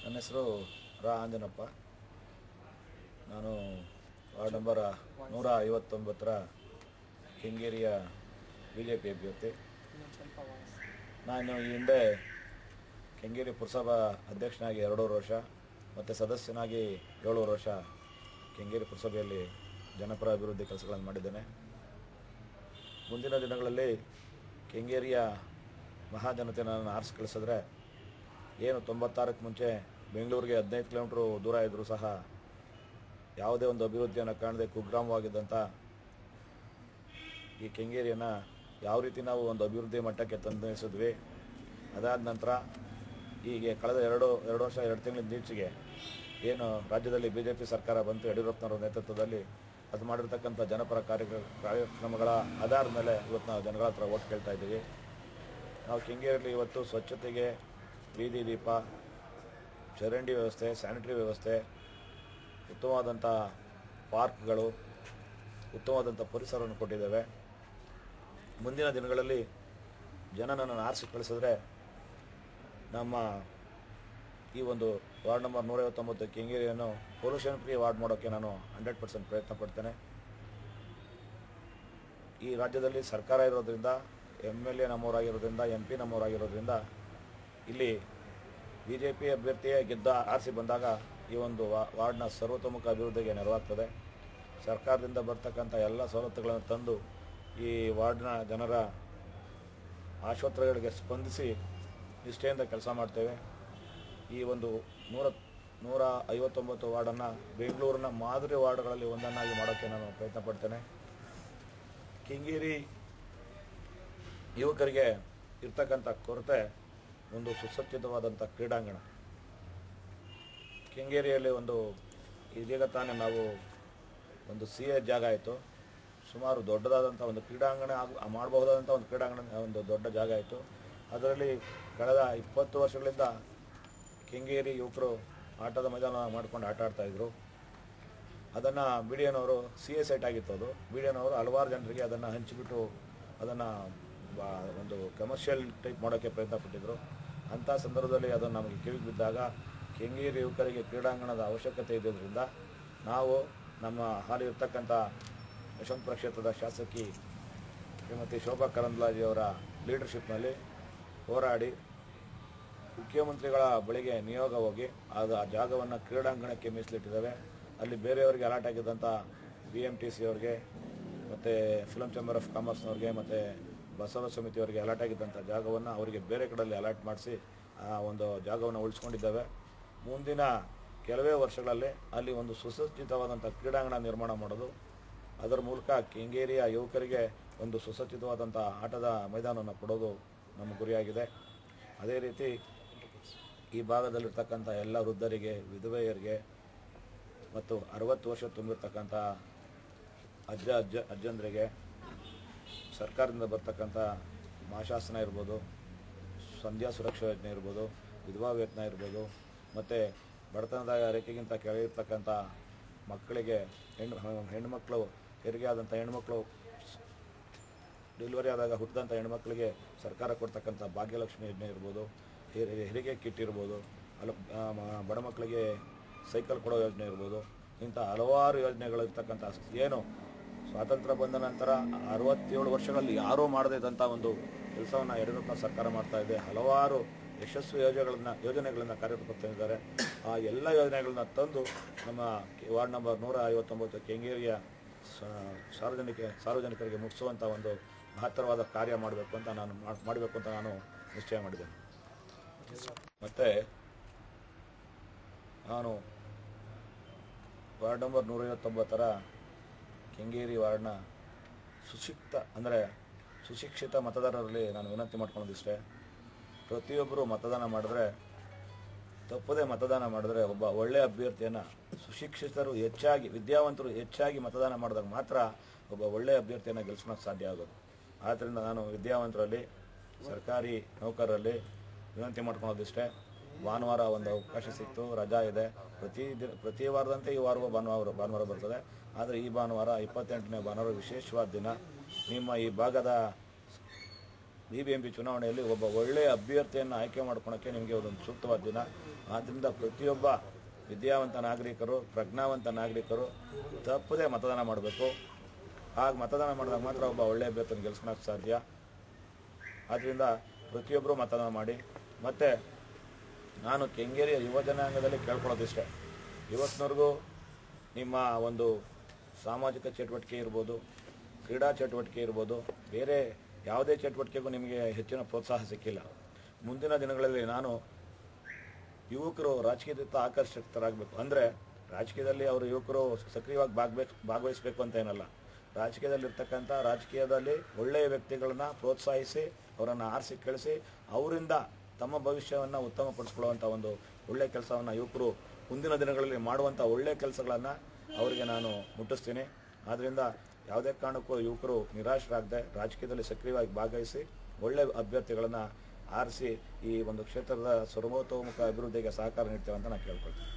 ನನ್ನ ಹೆಸರು ಆಂಜನಪ್ಪ. ನಾನು ವಾರ್ಡ್ ನಂಬರ್ 159ರ ಕೆಂಗೇರಿಯ BJP ಅಭ್ಯರ್ಥಿ. ನಾನು ಈ ಹಿಂದೆ ಕೆಂಗೇರಿ ಪುರಸಭಾ ಅಧ್ಯಕ್ಷನಾಗಿ 2 ವರ್ಷ ಮತ್ತು ಸದಸ್ಯನಾಗಿ 7 ವರ್ಷ ಕೆಂಗೇರಿ ಪುರಸಭೆಯಲ್ಲಿ ಜನಪರ ಅಭಿವೃದ್ಧಿ ಕೆಲಸಗಳನ್ನು ಮಾಡಿದ್ದೇನೆ. ಮುಂದಿನ ದಿನಗಳಲ್ಲಿ ಕೆಂಗೇರಿಯ ಮಹಾಜನತೆಯನ್ನು ಆರಿಸಿ ಕಳಿಸಿದ್ರೆ ಏನು 96ಕ್ಕೆ ಮುಂಚೆ ಬೆಂಗಳೂರಿಗೆ 15 ಕಿಲೋಮೀಟ್ರು ದೂರ ಇದ್ದರೂ ಸಹ ಯಾವುದೇ ಒಂದು ಅಭಿವೃದ್ಧಿಯನ್ನು ಕಾಣದೆ ಕುಗ್ರಾಮವಾಗಿದ್ದಂಥ ಈ ಕೆಂಗೇರಿಯನ್ನು ಯಾವ ರೀತಿ ನಾವು ಒಂದು ಅಭಿವೃದ್ಧಿ ಮಟ್ಟಕ್ಕೆ ತಂದಿಸಿದ್ವಿ. ಅದಾದ ನಂತರ ಹೀಗೆ ಕಳೆದ ಎರಡು ವರ್ಷ 2 ತಿಂಗಳಿಂದ ಈಚೆಗೆ ಏನು ರಾಜ್ಯದಲ್ಲಿ BJP ಸರ್ಕಾರ ಬಂತು, ಯಡಿಯೂರಪ್ಪನವರ ನೇತೃತ್ವದಲ್ಲಿ ಅದು ಮಾಡಿರ್ತಕ್ಕಂಥ ಜನಪರ ಕಾರ್ಯಕ್ರಮಗಳ ಆಧಾರದ ಮೇಲೆ ಇವತ್ತು ನಾವು ಜನಗಳ ಹತ್ರ ಓಟ್ ಕೇಳ್ತಾ ಇದ್ದೀವಿ. ನಾವು ಕೆಂಗೇರಿಯಲ್ಲಿ ಇವತ್ತು ಸ್ವಚ್ಛತೆಗೆ ಬೀದಿ ದೀಪ, ಚರಂಡಿ ವ್ಯವಸ್ಥೆ, ಸ್ಯಾನಿಟರಿ ವ್ಯವಸ್ಥೆ, ಉತ್ತಮವಾದಂಥ ಪಾರ್ಕ್ಗಳು, ಉತ್ತಮವಾದಂಥ ಪರಿಸರವನ್ನು ಕೊಟ್ಟಿದ್ದೇವೆ. ಮುಂದಿನ ದಿನಗಳಲ್ಲಿ ಜನನನ್ನು ಆರಿಸಿ ಕಳಿಸಿದ್ರೆ ನಮ್ಮ ಈ ಒಂದು ವಾರ್ಡ್ ನಂಬರ್ 159 ಕೆಂಗೇರಿಯನ್ನು ಪೊಲ್ಯೂಷನ್ ಫ್ರೀ ವಾರ್ಡ್ ಮಾಡೋಕ್ಕೆ ನಾನು 100% ಪ್ರಯತ್ನ ಪಡ್ತೇನೆ. ಈ ರಾಜ್ಯದಲ್ಲಿ ಸರ್ಕಾರ ಇರೋದ್ರಿಂದ, MLA ನಮ್ಮವರಾಗಿರೋದ್ರಿಂದ, MP ನಮ್ಮವರಾಗಿರೋದ್ರಿಂದ ಇಲ್ಲಿ BJP ಅಭ್ಯರ್ಥಿಯೇ ಆರಿಸಿ ಬಂದಾಗ ಈ ಒಂದು ವಾರ್ಡ್ನ ಸರ್ವತೋಮುಖ ಅಭಿವೃದ್ಧಿಗೆ ನೆರವಾಗ್ತದೆ. ಸರ್ಕಾರದಿಂದ ಬರ್ತಕ್ಕಂಥ ಎಲ್ಲ ಸವಲತ್ತುಗಳನ್ನು ತಂದು ಈ ವಾರ್ಡ್ನ ಜನರ ಆಶೋತ್ತರಗಳಿಗೆ ಸ್ಪಂದಿಸಿ ನಿಷ್ಠೆಯಿಂದ ಕೆಲಸ ಮಾಡ್ತೇವೆ. ಈ ಒಂದು 159 ವಾರ್ಡನ್ನು ಬೆಂಗಳೂರಿನ ಮಾದರಿ ವಾರ್ಡ್ಗಳಲ್ಲಿ ಒಂದನ್ನಾಗಿ ಮಾಡೋಕ್ಕೆ ನಾನು ಪ್ರಯತ್ನ ಪಡ್ತೇನೆ. ಕೆಂಗೇರಿ ಯುವಕರಿಗೆ ಇರ್ತಕ್ಕಂಥ ಕೊರತೆ ಒಂದು ಸುಸಜ್ಜಿತವಾದಂಥ ಕ್ರೀಡಾಂಗಣ. ಕೆಂಗೇರಿಯಲ್ಲಿ ಇದೀಗ ತಾನೇ ನಾವು ಒಂದು CA ಜಾಗ ಆಯಿತು, ಸುಮಾರು ದೊಡ್ಡದಾದಂಥ ಒಂದು ಕ್ರೀಡಾಂಗಣ ಮಾಡಬಹುದಾದಂಥ ಒಂದು ಕ್ರೀಡಾಂಗಣ ಒಂದು ದೊಡ್ಡ ಜಾಗ ಆಯಿತು. ಅದರಲ್ಲಿ ಕಳೆದ 20 ವರ್ಷಗಳಿಂದ ಕೆಂಗೇರಿ ಯುವಕರು ಆಟದ ಮೈದಾನ ಮಾಡ್ಕೊಂಡು ಆಟ ಆಡ್ತಾಯಿದ್ರು. ಅದನ್ನು BDNವರು CA ಸೈಟ್ ಆಗಿತ್ತು. ಅದು BDNವರು ಹಲವಾರು ಜನರಿಗೆ ಅದನ್ನು ಹಂಚಿಬಿಟ್ಟು ಅದನ್ನು ಒಂದು ಕಮರ್ಷಿಯಲ್ ಟೈಪ್ ಮಾಡೋಕ್ಕೆ ಪ್ರಯತ್ನ ಪಟ್ಟಿದ್ದರು. ಅಂಥ ಸಂದರ್ಭದಲ್ಲಿ ಅದನ್ನು ನಮಗೆ ಕಿವಿಗೆ ಬಿದ್ದಾಗ ಕೆಂಗೇರಿ ಯುವಕರಿಗೆ ಕ್ರೀಡಾಂಗಣದ ಅವಶ್ಯಕತೆ ಇದ್ದಿದ್ದರಿಂದ ನಾವು ನಮ್ಮ ಹಾಲಿ ಇರ್ತಕ್ಕಂಥ ಯಶವಂತಪುರ ಕ್ಷೇತ್ರದ ಶಾಸಕಿ ಶ್ರೀಮತಿ ಶೋಭಾ ಕರಂದ್ಲಾಜೆಯವರ ಲೀಡರ್ಶಿಪ್ನಲ್ಲಿ ಹೋರಾಡಿ ಮುಖ್ಯಮಂತ್ರಿಗಳ ಬಳಿಗೆ ನಿಯೋಗ ಹೋಗಿ ಆ ಜಾಗವನ್ನು ಕ್ರೀಡಾಂಗಣಕ್ಕೆ ಮೀಸಲಿಟ್ಟಿದ್ದೇವೆ. ಅಲ್ಲಿ ಬೇರೆಯವರಿಗೆ ಅಲಾಟ್ ಆಗಿದ್ದಂಥ BMTC ಅವ್ರಿಗೆ ಮತ್ತು ಫಿಲಂ ಚೇಂಬರ್ ಆಫ್ ಕಾಮರ್ಸ್ನವ್ರಿಗೆ ಮತ್ತು ಬಸವ ಸಮಿತಿಯವರಿಗೆ ಅಲಾಟ್ ಆಗಿದ್ದಂಥ ಜಾಗವನ್ನು ಅವರಿಗೆ ಬೇರೆ ಕಡೆಯಲ್ಲಿ ಅಲಾಟ್ ಮಾಡಿಸಿ ಆ ಒಂದು ಜಾಗವನ್ನು ಉಳಿಸ್ಕೊಂಡಿದ್ದೇವೆ. ಮುಂದಿನ ಕೆಲವೇ ವರ್ಷಗಳಲ್ಲಿ ಅಲ್ಲಿ ಒಂದು ಸುಸಜ್ಜಿತವಾದಂಥ ಕ್ರೀಡಾಂಗಣ ನಿರ್ಮಾಣ ಮಾಡೋದು, ಅದರ ಮೂಲಕ ಕೆಂಗೇರಿಯ ಯುವಕರಿಗೆ ಒಂದು ಸುಸಜ್ಜಿತವಾದಂಥ ಆಟದ ಮೈದಾನವನ್ನು ಕೊಡೋದು ನಮ್ಮ ಗುರಿಯಾಗಿದೆ. ಅದೇ ರೀತಿ ಈ ಭಾಗದಲ್ಲಿರ್ತಕ್ಕಂಥ ಎಲ್ಲ ವೃದ್ಧರಿಗೆ, ವಿಧವೆಯರಿಗೆ ಮತ್ತು 60 ವರ್ಷ ತುಂಬಿರ್ತಕ್ಕಂಥ ಅಜ್ಜಂದರಿಗೆ ಸರ್ಕಾರದಿಂದ ಬರ್ತಕ್ಕಂಥ ಮಾಶಾಸನ ಇರ್ಬೋದು, ಸಂಧ್ಯಾ ಸುರಕ್ಷಾ ಯೋಜನೆ ಇರ್ಬೋದು, ವಿಧವಾ ವೇತನ ಇರ್ಬೋದು, ಮತ್ತು ಬಡತನದ ರೇಖೆಗಿಂತ ಕೆಳಗಿರ್ತಕ್ಕಂಥ ಮಕ್ಕಳಿಗೆ ಹೆಣ್ಣುಮಕ್ಕಳು ಹೆರಿಗೆ ಆದಂಥ ಹೆಣ್ಮಕ್ಳು ಡೆಲಿವರಿ ಆದಾಗ ಹುಟ್ಟಿದಂಥ ಹೆಣ್ಮಕ್ಳಿಗೆ ಸರ್ಕಾರ ಕೊಡ್ತಕ್ಕಂಥ ಭಾಗ್ಯಲಕ್ಷ್ಮಿ ಯೋಜನೆ ಇರ್ಬೋದು, ಹೆರಿಗೆ ಕಿಟ್ ಇರ್ಬೋದು, ಬಡ ಮಕ್ಕಳಿಗೆ ಸೈಕಲ್ ಕೊಡೋ ಯೋಜನೆ ಇರ್ಬೋದು, ಇಂಥ ಹಲವಾರು ಯೋಜನೆಗಳಿರ್ತಕ್ಕಂಥ ಏನು ಸ್ವಾತಂತ್ರ್ಯ ಬಂದ ನಂತರ 67 ವರ್ಷಗಳಲ್ಲಿ ಯಾರೂ ಮಾಡದೇ ಇದ್ದಂಥ ಒಂದು ಕೆಲಸವನ್ನು ಯಡಿಯೂರಪ್ಪ ಸರ್ಕಾರ ಮಾಡ್ತಾ ಇದೆ. ಹಲವಾರು ಯಶಸ್ವಿ ಯೋಜನೆಗಳನ್ನು ಕಾರ್ಯರೂಪಗೊಳಿಸಿದ್ದಾರೆ. ಆ ಎಲ್ಲ ಯೋಜನೆಗಳನ್ನ ತಂದು ನಮ್ಮ ವಾರ್ಡ್ ನಂಬರ್ 159 ಕೆಂಗೇರಿಯ ಸಾರ್ವಜನಿಕರಿಗೆ ಮುಟ್ಟಿಸುವಂಥ ಒಂದು ಮಹತ್ತರವಾದ ಕಾರ್ಯ ಮಾಡಬೇಕು ಅಂತ ನಾನು ನಿಶ್ಚಯ ಮಾಡಿದ್ದೇನೆ. ಮತ್ತು ನಾನು ವಾರ್ಡ್ ನಂಬರ್ 159ರ ಕೆಂಗೇರಿ ವಾರ್ಡ್ನ ಸುಶಿಕ್ಷಿತ ಮತದಾರರಲ್ಲಿ ನಾನು ವಿನಂತಿ ಮಾಡ್ಕೊಳ್ಳೋದಿಷ್ಟೇ. ಪ್ರತಿಯೊಬ್ಬರು ಮತದಾನ ಮಾಡಿದ್ರೆ, ತಪ್ಪದೇ ಮತದಾನ ಮಾಡಿದ್ರೆ, ಒಬ್ಬ ಒಳ್ಳೆಯ ಅಭ್ಯರ್ಥಿಯನ್ನು ಸುಶಿಕ್ಷಿತರು ಹೆಚ್ಚಾಗಿ, ವಿದ್ಯಾವಂತರು ಹೆಚ್ಚಾಗಿ ಮತದಾನ ಮಾಡಿದಾಗ ಮಾತ್ರ ಒಬ್ಬ ಒಳ್ಳೆಯ ಅಭ್ಯರ್ಥಿಯನ್ನು ಗೆಲ್ಲಿಸೋಕ್ಕೆ ಸಾಧ್ಯ ಆಗೋದು. ಆದ್ದರಿಂದ ನಾನು ವಿದ್ಯಾವಂತರಲ್ಲಿ, ಸರ್ಕಾರಿ ನೌಕರರಲ್ಲಿ ವಿನಂತಿ ಮಾಡ್ಕೊಳ್ಳೋದಿಷ್ಟೇ. ಭಾನುವಾರ ಒಂದು ಅವಕಾಶ ಸಿಕ್ತು, ರಜಾ ಇದೆ. ಪ್ರತಿ ವಾರದಂತೆ ಈ ವಾರವೂ ಭಾನುವಾರ ಬರ್ತದೆ. ಆದರೆ ಈ ಭಾನುವಾರ 28ನೇ ಭಾನುವಾರ ವಿಶೇಷವಾದ ದಿನ. ನಿಮ್ಮ ಈ ಭಾಗದ BBMP ಚುನಾವಣೆಯಲ್ಲಿ ಒಬ್ಬ ಒಳ್ಳೆಯ ಅಭ್ಯರ್ಥಿಯನ್ನು ಆಯ್ಕೆ ಮಾಡ್ಕೊಳಕ್ಕೆ ನಿಮಗೆ ಒಂದು ಸೂಕ್ತವಾದ ದಿನ. ಆದ್ದರಿಂದ ಪ್ರತಿಯೊಬ್ಬ ವಿದ್ಯಾವಂತ ನಾಗರಿಕರು, ಪ್ರಜ್ಞಾವಂತ ನಾಗರಿಕರು ತಪ್ಪದೇ ಮತದಾನ ಮಾಡಬೇಕು. ಆಗ ಮತದಾನ ಮಾಡಿದಾಗ ಮಾತ್ರ ಒಬ್ಬ ಒಳ್ಳೆಯ ಅಭ್ಯರ್ಥಿಯನ್ನು ಗೆಲ್ಸ್ಕೊಳಕ್ಕೆ ಸಾಧ್ಯ. ಆದ್ದರಿಂದ ಪ್ರತಿಯೊಬ್ಬರು ಮತದಾನ ಮಾಡಿ. ಮತ್ತು ನಾನು ಕೆಂಗೇರಿಯ ಯುವ ಜನಾಂಗದಲ್ಲಿ ಕೇಳ್ಕೊಳ್ಳೋದಿಷ್ಟೇ, ಇವತ್ತಿನವರೆಗೂ ನಿಮ್ಮ ಒಂದು ಸಾಮಾಜಿಕ ಚಟುವಟಿಕೆ ಇರ್ಬೋದು, ಕ್ರೀಡಾ ಚಟುವಟಿಕೆ ಇರ್ಬೋದು, ಬೇರೆ ಯಾವುದೇ ಚಟುವಟಿಕೆಗೂ ನಿಮಗೆ ಹೆಚ್ಚಿನ ಪ್ರೋತ್ಸಾಹ ಸಿಕ್ಕಿಲ್ಲ. ಮುಂದಿನ ದಿನಗಳಲ್ಲಿ ನಾನು ಯುವಕರು ರಾಜಕೀಯದತ್ತ ಆಕರ್ಷಿತರಾಗಬೇಕು. ಅಂದರೆ ರಾಜಕೀಯದಲ್ಲಿ ಅವರು ಯುವಕರು ಸಕ್ರಿಯವಾಗಿ ಭಾಗವಹಿಸಬೇಕು ಅಂತ ಏನಲ್ಲ, ರಾಜಕೀಯದಲ್ಲಿ ಒಳ್ಳೆಯ ವ್ಯಕ್ತಿಗಳನ್ನ ಪ್ರೋತ್ಸಾಹಿಸಿ ಅವರನ್ನು ಆರಿಸಿ ಕಳಿಸಿ ಅವರಿಂದ ತಮ್ಮ ಭವಿಷ್ಯವನ್ನು ಉತ್ತಮಪಡಿಸ್ಕೊಳ್ಳುವಂಥ ಒಂದು ಒಳ್ಳೆಯ ಕೆಲಸವನ್ನು ಯುವಕರು ಮುಂದಿನ ದಿನಗಳಲ್ಲಿ ಮಾಡುವಂಥ ಒಳ್ಳೆಯ ಕೆಲಸಗಳನ್ನು ಅವರಿಗೆ ನಾನು ಮುಟ್ಟಿಸ್ತೀನಿ. ಆದ್ದರಿಂದ ಯಾವುದೇ ಕಾರಣಕ್ಕೂ ಯುವಕರು ನಿರಾಶರಾಗದೆ ರಾಜಕೀಯದಲ್ಲಿ ಸಕ್ರಿಯವಾಗಿ ಭಾಗವಹಿಸಿ ಒಳ್ಳೆಯ ಅಭ್ಯರ್ಥಿಗಳನ್ನು ಆರಿಸಿ ಈ ಒಂದು ಕ್ಷೇತ್ರದ ಸರ್ವತೋಮುಖ ಅಭಿವೃದ್ಧಿಗೆ ಸಹಕಾರ ನೀಡ್ತೇವೆ ಅಂತ ನಾನು ಕೇಳ್ಕೊಳ್ತೀನಿ.